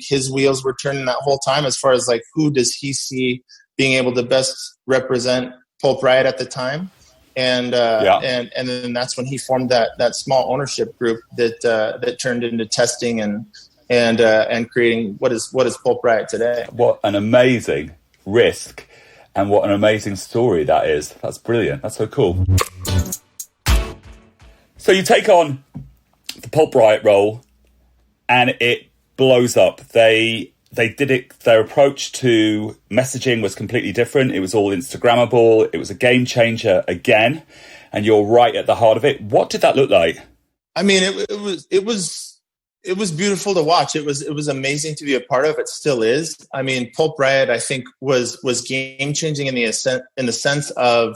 B: his wheels were turning that whole time, as far as like, who does he see being able to best represent Pulp Riot at the time. And then that's when he formed that small ownership group that turned into testing and creating what is Pulp Riot today.
A: What an amazing risk, and what an amazing story that is. That's brilliant. That's so cool. So you take on the Pulp Riot role, and it blows up. They did it. Their approach to messaging was completely different. It was all Instagrammable. It was a game changer again, and you're right at the heart of it. What did that look like?
B: I mean, it was beautiful to watch. It was amazing to be a part of. It still is. I mean, Pulp Riot, I think, was game changing in the sense of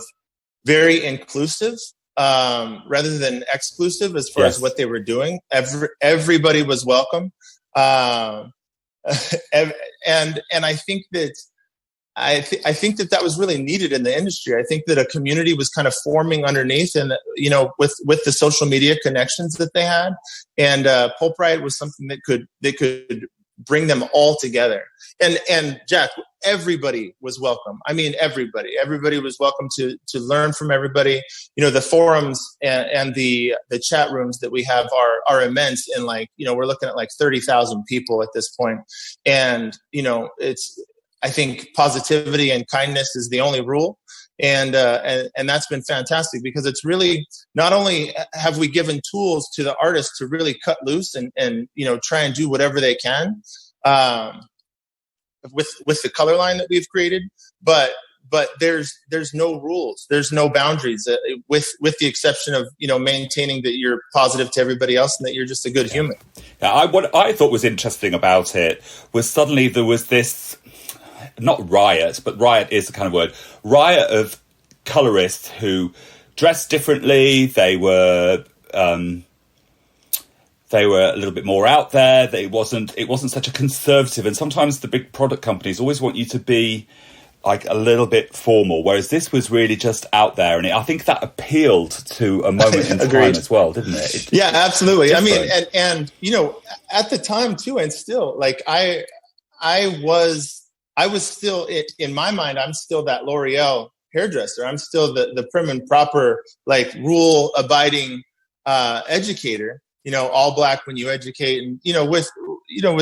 B: very inclusive, rather than exclusive as far as what they were doing. Everybody was welcome. And I think that I think that was really needed in the industry. I think that a community was kind of forming underneath, and with the social media connections that they had, and Pulp Riot was something that could bring them all together. And Jack, everybody was welcome. I mean, everybody was welcome to learn from everybody. The forums and the chat rooms that we have are immense. And we're looking at like 30,000 people at this point. And, I think positivity and kindness is the only rule. And that's been fantastic, because it's really, not only have we given tools to the artists to really cut loose and try and do whatever they can with the color line that we've created, but there's no rules, there's no boundaries, with the exception of maintaining that you're positive to everybody else and that you're just a good human.
A: Yeah, what I thought was interesting about it was suddenly there was this, not riot, but riot is the kind of word, riot of colorists who dressed differently. They were a little bit more out there. It wasn't such a conservative. And sometimes the big product companies always want you to be like a little bit formal, whereas this was really just out there. And I think that appealed to a moment in time as well, didn't it?
B: Yeah, absolutely. Different. I mean, and at the time too, and still, like I was still, in my mind, I'm still that L'Oreal hairdresser. I'm still the prim and proper, like, rule abiding educator. All black when you educate, and with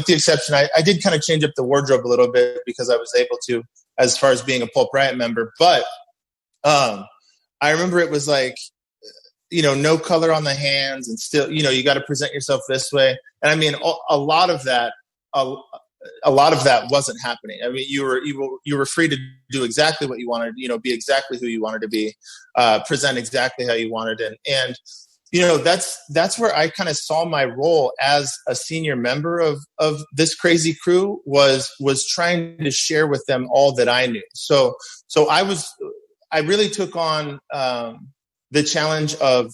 B: the exception, I did kind of change up the wardrobe a little bit because I was able to, as far as being a Pulp Riot member. But I remember it was like, no color on the hands, and still, you got to present yourself this way. And I mean, a lot of that wasn't happening. I mean, you were free to do exactly what you wanted, be exactly who you wanted to be, present exactly how you wanted. And that's where I kind of saw my role as a senior member of this crazy crew was trying to share with them all that I knew. So I really took on the challenge of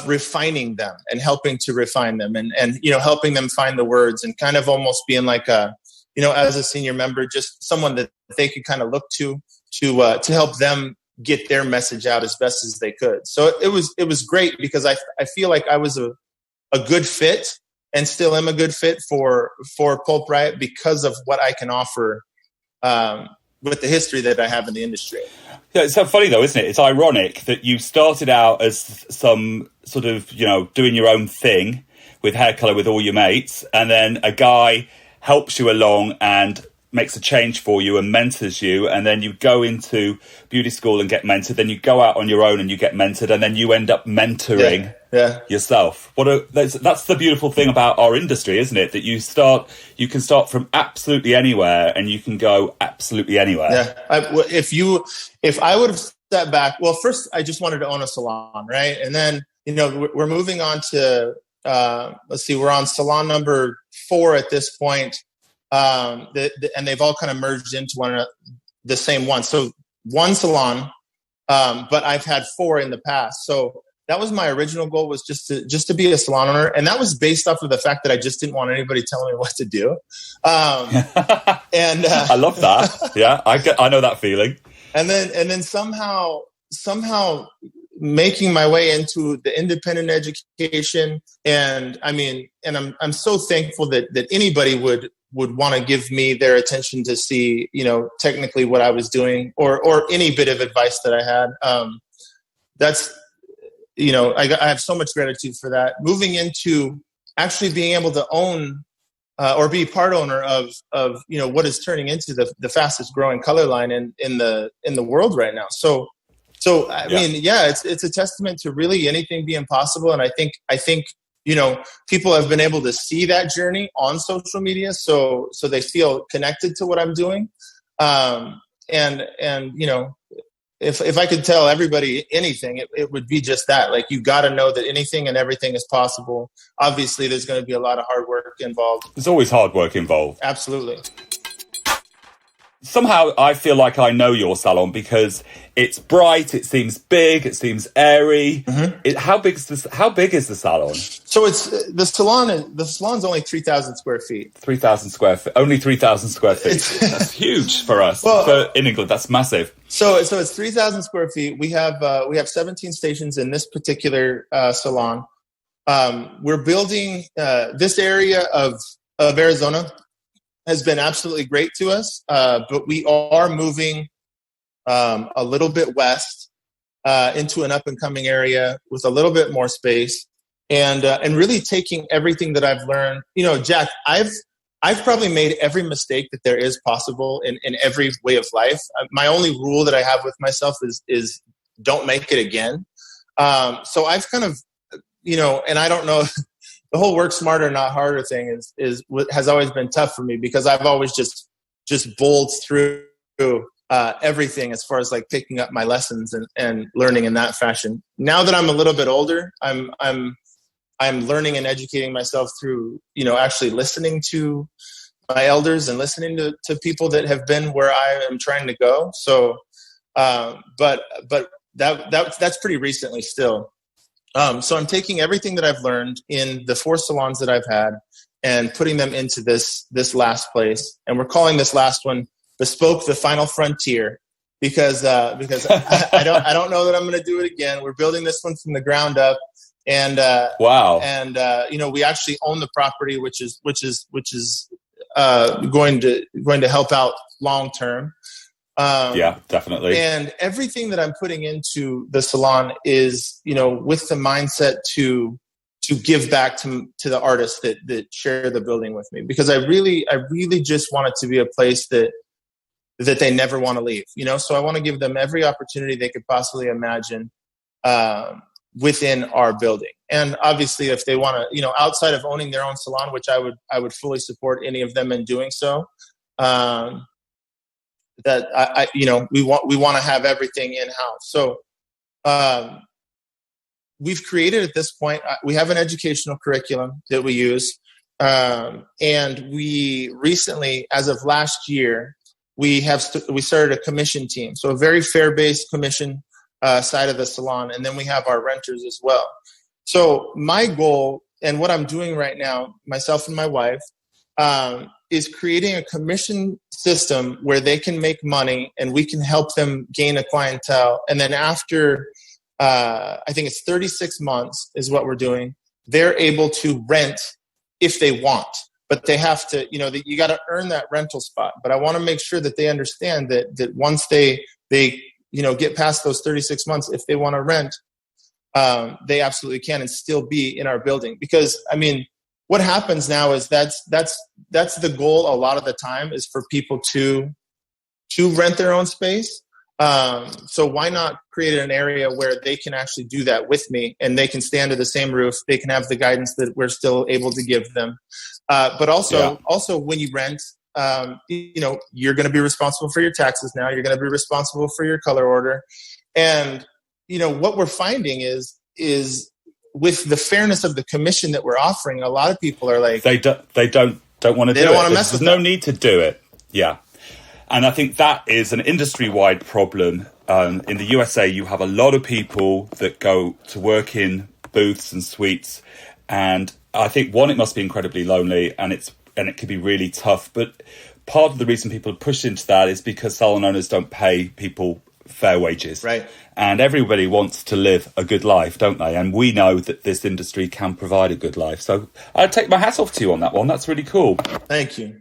B: refining them and helping to refine them and helping them find the words, and kind of almost being like as a senior member, just someone that they could kind of look to help them get their message out as best as they could. So it was great because I feel like I was a good fit, and still am a good fit for Pulp Riot because of what I can offer with the history that I have in the industry.
A: Yeah, it's so funny though, isn't it? It's ironic that you started out as some sort of, doing your own thing with hair color with all your mates, and then a guy helps you along and makes a change for you and mentors you, and then you go into beauty school and get mentored, then you go out on your own and you get mentored, and then you end up mentoring yourself. That's the beautiful thing about our industry, isn't it? That you can start from absolutely anywhere and you can go absolutely anywhere.
B: Yeah. If I would have stepped back, well, first I just wanted to own a salon, right? And then, we're moving on to, we're on salon number 4 at this point. And they've all kind of merged into one another, the same one. So one salon, but I've had 4 in the past. So that was my original goal, was just to be a salon owner. And that was based off of the fact that I just didn't want anybody telling me what to do. And
A: I love that. Yeah, I know that feeling.
B: And then somehow making my way into the independent education. And I mean, and I'm so thankful that anybody would want to give me their attention to see, technically what I was doing, or any bit of advice that I had. That's, I have so much gratitude for that. Moving into actually being able to own or be part owner of what is turning into the fastest growing color line in the world right now. So I mean, it's a testament to really anything being possible. And I think people have been able to see that journey on social media. So they feel connected to what I'm doing. And if I could tell everybody anything, it would be just that. Like, you got to know that anything and everything is possible. Obviously, there's going to be a lot of hard work involved.
A: There's always hard work involved.
B: Absolutely.
A: Somehow I feel like I know your salon because it's bright, it seems big, it seems airy. Mm-hmm. How big is the salon? So
B: it's the salon's only 3,000 square feet.
A: 3,000 square feet. Only 3,000 square feet. That's huge for us. Well, in England, that's massive.
B: So it's 3,000 square feet. We have 17 stations in this particular salon. We're building this area of Arizona has been absolutely great to us, but we are moving a little bit west into an up-and-coming area with a little bit more space, and really taking everything that I've learned. Jack, I've probably made every mistake that there is possible in every way of life. My only rule that I have with myself is don't make it again. So I've kind of, and I don't know. The whole work smarter, not harder thing has always been tough for me, because I've always just bowled through everything as far as like picking up my lessons and learning in that fashion. Now that I'm a little bit older, I'm learning and educating myself through, actually listening to my elders and listening to people that have been where I am trying to go. So, but that's pretty recently still. So I'm taking everything that I've learned in the 4 salons that I've had and putting them into this last place. And we're calling this last one Bespoke the Final Frontier, because I don't know that I'm going to do it again. We're building this one from the ground up. And
A: wow.
B: And we actually own the property, which is going to help out long term.
A: Yeah, definitely.
B: And everything that I'm putting into the salon is, with the mindset to give back to the artists that share the building with me, because I really just want it to be a place that they never want to leave, so I want to give them every opportunity they could possibly imagine within our building. And obviously if they want to, outside of owning their own salon, which I would fully support any of them in doing so, that we want to have everything in-house. So we've created at this point, we have an educational curriculum that we use. And we recently, as of last year, we started a commission team. So a very fair-based commission side of the salon. And then we have our renters as well. So my goal, and what I'm doing right now, myself and my wife, is creating a commission system where they can make money and we can help them gain a clientele. And then after, I think it's 36 months is what we're doing, they're able to rent if they want. But they have to, you got to earn that rental spot. But I want to make sure that they understand that once they get past those 36 months, if they want to rent, they absolutely can and still be in our building. Because, what happens now is that's the goal a lot of the time, is for people to rent their own space. So why not create an area where they can actually do that with me, and they can stay under the same roof. They can have the guidance that we're still able to give them. But also when you rent, you're going to be responsible for your taxes now. You're going to be responsible for your color order. And, what we're finding is with the fairness of the commission that we're offering, a lot of people are like,
A: they don't want to do it. They don't want to mess with it. There's no need to do it. Yeah. And I think that is an industry-wide problem. In the USA, you have a lot of people that go to work in booths and suites. And I think, one, it must be incredibly lonely, and it can be really tough. But part of the reason people are pushed into that is because salon owners don't pay people fair wages.
B: Right.
A: And everybody wants to live a good life, don't they? And we know that this industry can provide a good life. So I'd take my hat off to you on that one. That's really cool.
B: Thank you.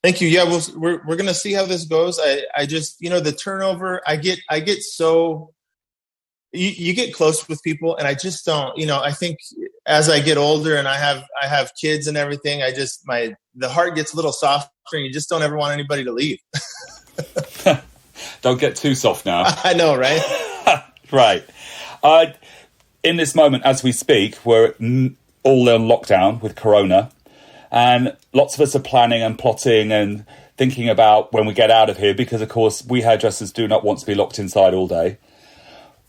B: Yeah, we're going to see how this goes. I just, the turnover, I get so, you get close with people, and I just don't, I think as I get older and I have kids and everything, the heart gets a little softer, and you just don't ever want anybody to leave.
A: Don't get too soft now.
B: I know, right?
A: Right. In this moment, as we speak, we're all on lockdown with Corona, and lots of us are planning and plotting and thinking about when we get out of here, because, of course, we hairdressers do not want to be locked inside all day.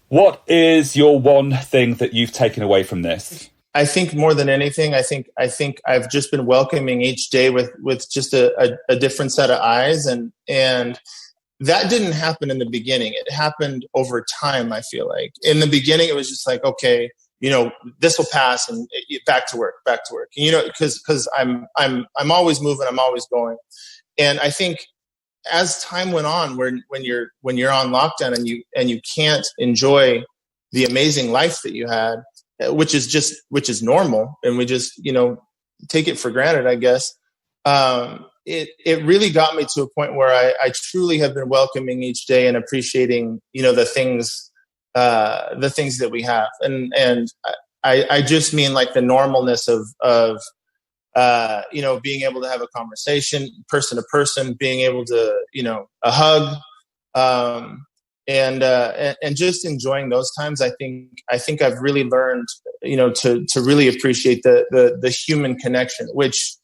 A: What is your one thing that you've taken away from this?
B: I think more than anything, I think I've just been welcoming each day with just a different set of eyes, and that didn't happen in the beginning. It happened over time. I feel like in the beginning, it was just like, okay, this will pass, and back to work, because I'm always moving, I'm always going. And I think as time went on, when you're on lockdown and you can't enjoy the amazing life that you had, which is normal, and we just, take it for granted, I guess. It really got me to a point where I truly have been welcoming each day and appreciating, the things that we have. And I just mean like the normalness of being able to have a conversation person to person, being able to, a hug, and just enjoying those times. I think I've really learned, to really appreciate the human connection, which,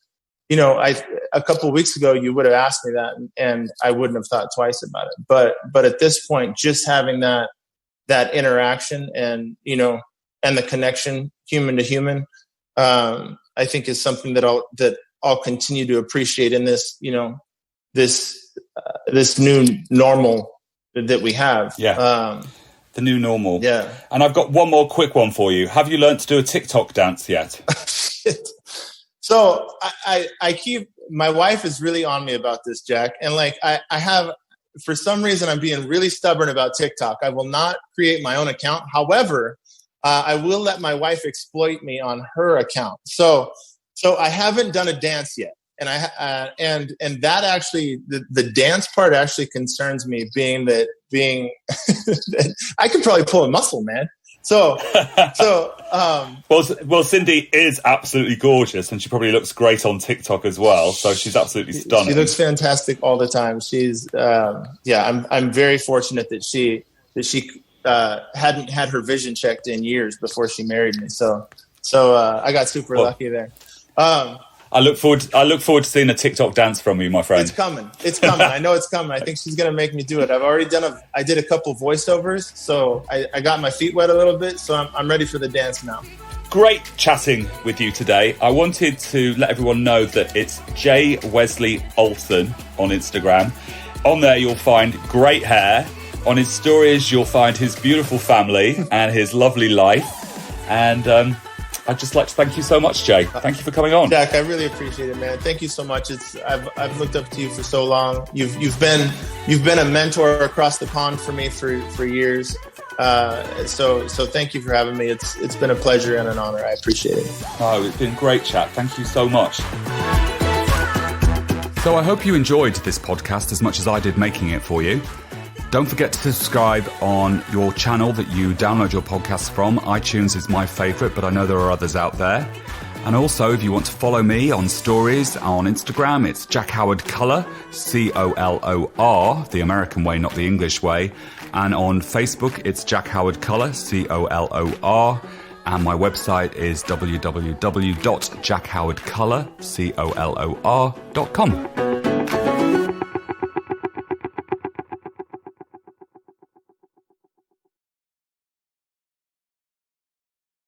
B: a couple of weeks ago, you would have asked me that, and I wouldn't have thought twice about it. But at this point, just having that interaction and, and the connection, human to human, I think is something that I'll continue to appreciate in this, this new normal that we have.
A: Yeah. The new normal.
B: Yeah.
A: And I've got one more quick one for you. Have you learned to do a TikTok dance yet?
B: So I keep, my wife is really on me about this, Jack. And like, I have, for some reason, I'm being really stubborn about TikTok. I will not create my own account. However, I will let my wife exploit me on her account. So I haven't done a dance yet. and that actually, the dance part actually concerns me, being that I could probably pull a muscle, man. Well,
A: Cindy is absolutely gorgeous, and she probably looks great on TikTok as well. So she's absolutely stunning.
B: She looks fantastic all the time. She's, I'm very fortunate that she hadn't had her vision checked in years before she married me. So I got super lucky there.
A: I look forward to seeing a TikTok dance from you, my friend.
B: It's coming. I know it's coming. I think she's going to make me do it. I did a couple voiceovers, so I got my feet wet a little bit, so I'm ready for the dance now.
A: Great chatting with you today. I wanted to let everyone know that it's J. Wesley Olson on Instagram. On there, you'll find great hair. On his stories, you'll find his beautiful family and his lovely life. And I'd just like to thank you so much, Jay. Thank you for coming on.
B: Jack, I really appreciate it, man. Thank you so much. I've looked up to you for so long. You've been a mentor across the pond for me for years. So thank you for having me. It's been a pleasure and an honor. I appreciate it.
A: Oh, it's been great chat. Thank you so much. So I hope you enjoyed this podcast as much as I did making it for you. Don't forget to subscribe on your channel that you download your podcasts from. iTunes is my favourite, but I know there are others out there. And also, if you want to follow me on stories on Instagram, it's jackhowardcolor, C-O-L-O-R, the American way, not the English way. And on Facebook, it's jackhowardcolor, C-O-L-O-R. And my website is www.jackhowardcolor, C-O-L-O-R.com.